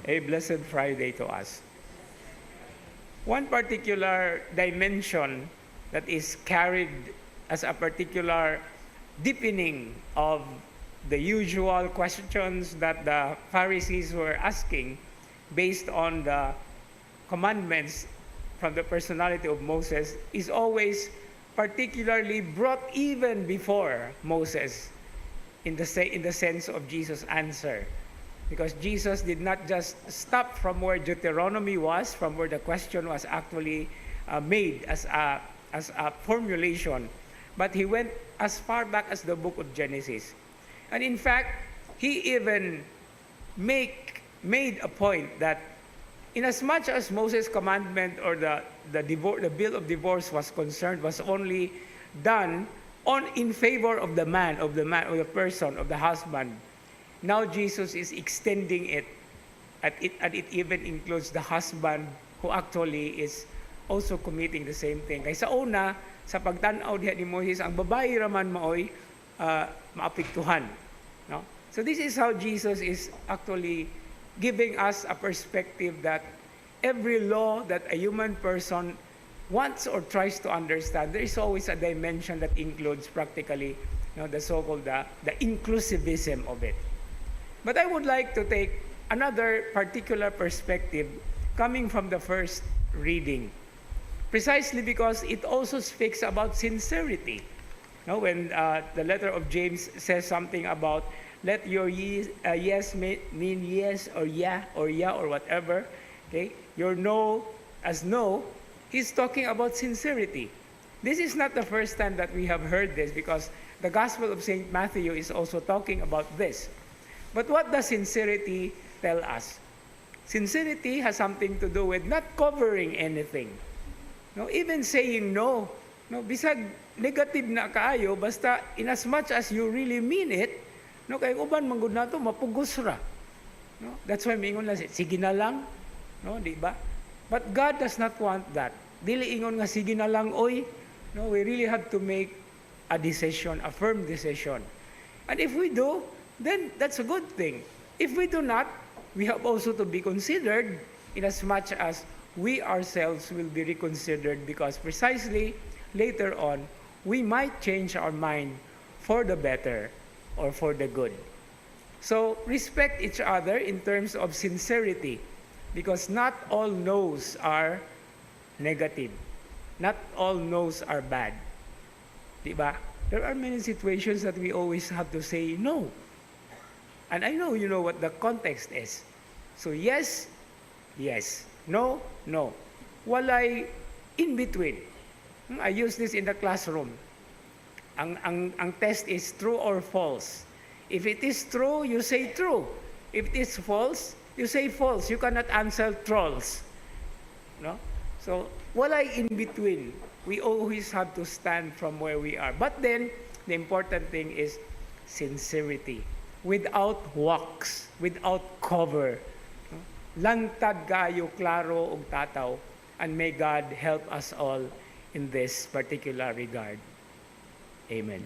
a Blessed Friday to us. One particular dimension that is carried as a particular deepening of the usual questions that the Pharisees were asking based on the commandments from the personality of Moses is always particularly brought even before Moses in the sense of Jesus' answer. Because Jesus did not just stop from where Deuteronomy was, from where the question was actually made as a formulation, but he went as far back as the book of Genesis. And in fact, he even made a point that inasmuch as Moses' commandment or the bill of divorce was concerned, was only done in favor of the person, of the husband. Now Jesus is extending it, and it even includes the husband who actually is also committing the same thing. Kaya sa una, sa pagtanaw diha ni Moses, ang babae raman maoy maapektuhan. No? So this is how Jesus is actually giving us a perspective that every law that a human person wants or tries to understand, there is always a dimension that includes practically, the so-called the inclusivism of it. But I would like to take another particular perspective coming from the first reading, precisely because it also speaks about sincerity. When the letter of James says something about let your yes mean yes or yeah or whatever, okay? Your no as no, he's talking about sincerity. This is not the first time that we have heard this, because the Gospel of St. Matthew is also talking about this. But what does sincerity tell us? Sincerity has something to do with not covering anything. Even saying no. Bisag negative na kaayo, basta in as much as you really mean it, kay uban manggod nato mapugos ra. That's why mingon lang, sige na lang, di ba? But God does not want that. Dili ingon nga sige na lang oy. We really have to make a decision, a firm decision. And if we do, then that's a good thing. If we do not, we have also to be considered in as much as we ourselves will be reconsidered, because precisely later on, we might change our mind for the better or for the good. So respect each other in terms of sincerity, because not all no's are negative. Not all no's are bad. Diba? There are many situations that we always have to say no. And I know you know what the context is. So yes, yes. No, no. Walay in between. I use this in the classroom. Ang test is true or false. If it is true, you say true. If it is false, you say false. You cannot answer trolls. No? So, walay in between. We always have to stand from where we are. But then, the important thing is sincerity. Without wax, without cover. Lantad kayo, klaro, ug tataw. And may God help us all in this particular regard. Amen.